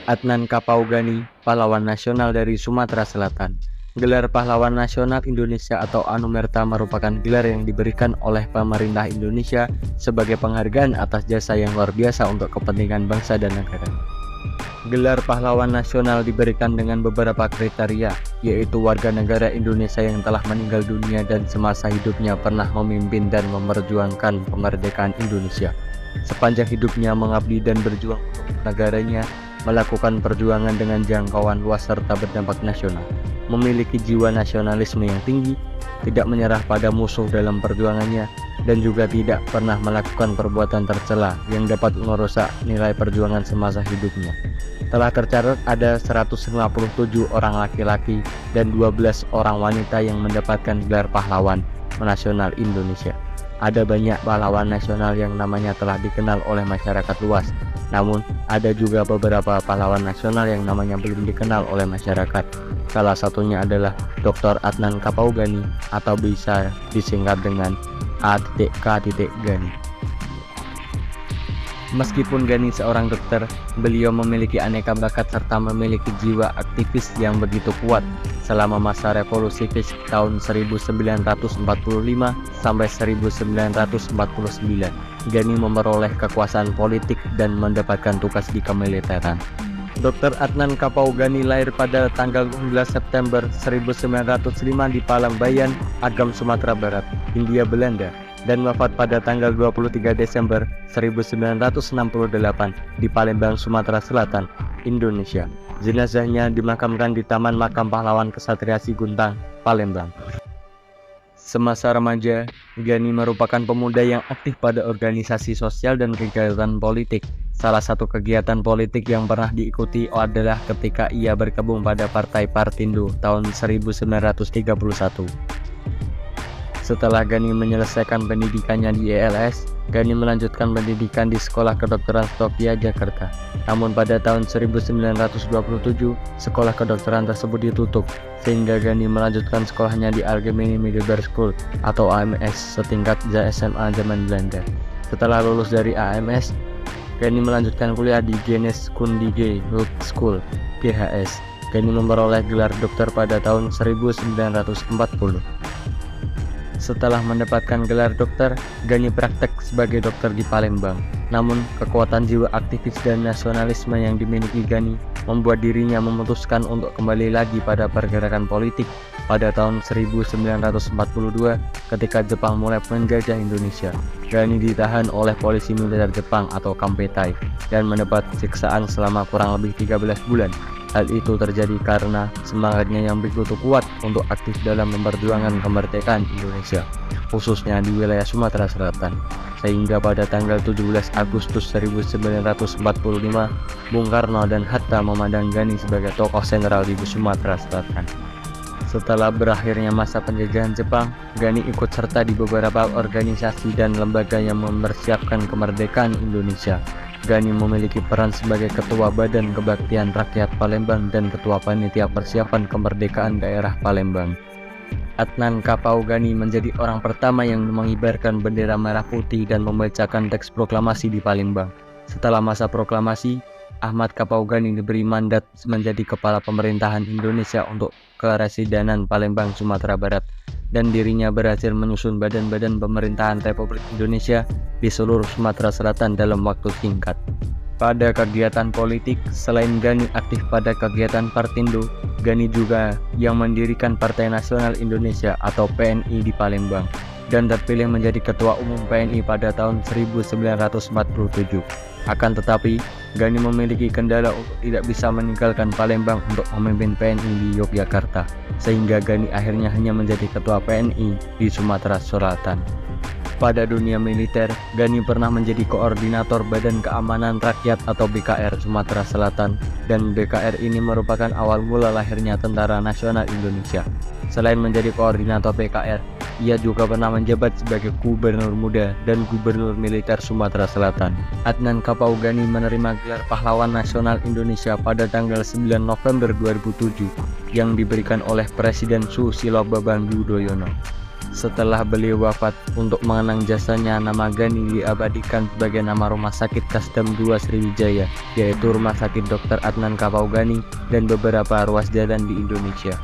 Adnan Kapaugani, pahlawan nasional dari Sumatera Selatan. Gelar Pahlawan Nasional Indonesia atau Anumerta merupakan gelar yang diberikan oleh pemerintah Indonesia sebagai penghargaan atas jasa yang luar biasa untuk kepentingan bangsa dan negara. Gelar Pahlawan Nasional diberikan dengan beberapa kriteria, yaitu warga negara Indonesia yang telah meninggal dunia dan semasa hidupnya pernah memimpin dan memperjuangkan kemerdekaan Indonesia. Sepanjang hidupnya mengabdi dan berjuang untuk negaranya, melakukan perjuangan dengan jangkauan luas serta berdampak nasional, memiliki jiwa nasionalisme yang tinggi, tidak menyerah pada musuh dalam perjuangannya, dan juga tidak pernah melakukan perbuatan tercela yang dapat merusak nilai perjuangan semasa hidupnya. Telah tercatat ada 157 orang laki-laki dan 12 orang wanita yang mendapatkan gelar pahlawan nasional Indonesia. Ada banyak pahlawan nasional yang namanya telah dikenal oleh masyarakat luas, namun ada juga beberapa pahlawan nasional yang namanya belum dikenal oleh masyarakat. Salah satunya adalah Dr. Adnan Kapaugani atau bisa disingkat dengan A.K.Gani. Meskipun Gani seorang dokter, beliau memiliki aneka bakat serta memiliki jiwa aktivis yang begitu kuat. Selama masa revolusi fisik tahun 1945 sampai 1949, Gani memperoleh kekuasaan politik dan mendapatkan tugas di kemiliteran. Dr. Adnan Kapaugani lahir pada tanggal 12 September 1905 di Palangbayan, Agam, Sumatera Barat, Hindia Belanda, dan wafat pada tanggal 23 Desember 1968 di Palembang, Sumatera Selatan, Indonesia. Jenazahnya dimakamkan di Taman Makam Pahlawan Kesatria Siguntang, Palembang. Semasa remaja, Gani merupakan pemuda yang aktif pada organisasi sosial dan kegiatan politik. Salah satu kegiatan politik yang pernah diikuti adalah ketika ia bergabung pada Partai Partindo tahun 1931. Setelah Gani menyelesaikan pendidikannya di ELS, Gani melanjutkan pendidikan di Sekolah Kedokteran Sofia, Jakarta. Namun pada tahun 1927, sekolah kedokteran tersebut ditutup, sehingga Gani melanjutkan sekolahnya di Algemene Middelbare School atau AMS setingkat SMA zaman Belanda. Setelah lulus dari AMS, Gani melanjutkan kuliah di Genes Kundige Hood School (GHS). Gani memperoleh gelar dokter pada tahun 1940. Setelah mendapatkan gelar dokter, Gani praktek sebagai dokter di Palembang. Namun, kekuatan jiwa aktivis dan nasionalisme yang dimiliki Gani membuat dirinya memutuskan untuk kembali lagi pada pergerakan politik pada tahun 1942 ketika Jepang mulai menjajah Indonesia. Gani ditahan oleh polisi militer Jepang atau Kampetai dan mendapat siksaan selama kurang lebih 13 bulan. Hal itu terjadi karena semangatnya yang begitu kuat untuk aktif dalam memperjuangkan kemerdekaan Indonesia, khususnya di wilayah Sumatera Selatan. Sehingga pada tanggal 17 Agustus 1945, Bung Karno dan Hatta memandang Gani sebagai tokoh sentral di Sumatera Selatan. Setelah berakhirnya masa penjajahan Jepang, Gani ikut serta di beberapa organisasi dan lembaga yang mempersiapkan kemerdekaan Indonesia. Gani memiliki peran sebagai Ketua Badan Kebaktian Rakyat Palembang dan Ketua Panitia Persiapan Kemerdekaan Daerah Palembang. Adnan Kapaugani menjadi orang pertama yang mengibarkan bendera merah putih dan membacakan teks proklamasi di Palembang. Setelah masa proklamasi, Ahmad Kapaugani diberi mandat menjadi kepala pemerintahan Indonesia untuk Keresidenan Palembang, Sumatera Barat, dan dirinya berhasil menyusun badan-badan pemerintahan Republik Indonesia di seluruh Sumatera Selatan dalam waktu singkat. Pada kegiatan politik, selain Gani aktif pada kegiatan Partindo, Gani juga yang mendirikan Partai Nasional Indonesia atau PNI di Palembang dan terpilih menjadi Ketua Umum PNI pada tahun 1947. Akan tetapi, Gani memiliki kendala untuk tidak bisa meninggalkan Palembang untuk memimpin PNI di Yogyakarta, sehingga Gani akhirnya hanya menjadi Ketua PNI di Sumatera Selatan. Pada dunia militer, Gani pernah menjadi koordinator Badan Keamanan Rakyat atau BKR Sumatera Selatan, dan BKR ini merupakan awal mula lahirnya Tentara Nasional Indonesia. Selain menjadi koordinator BKR, ia juga pernah menjabat sebagai Gubernur Muda dan Gubernur Militer Sumatera Selatan. Adnan Kapaugani menerima gelar Pahlawan Nasional Indonesia pada tanggal 9 November 2007 yang diberikan oleh Presiden Susilo Bambang Yudhoyono. Setelah beliau wafat, untuk mengenang jasanya, nama Gani diabadikan sebagai nama Rumah Sakit Kasdam II Sriwijaya, yaitu Rumah Sakit Dr. Adnan Kapau Gani dan beberapa ruas jalan di Indonesia.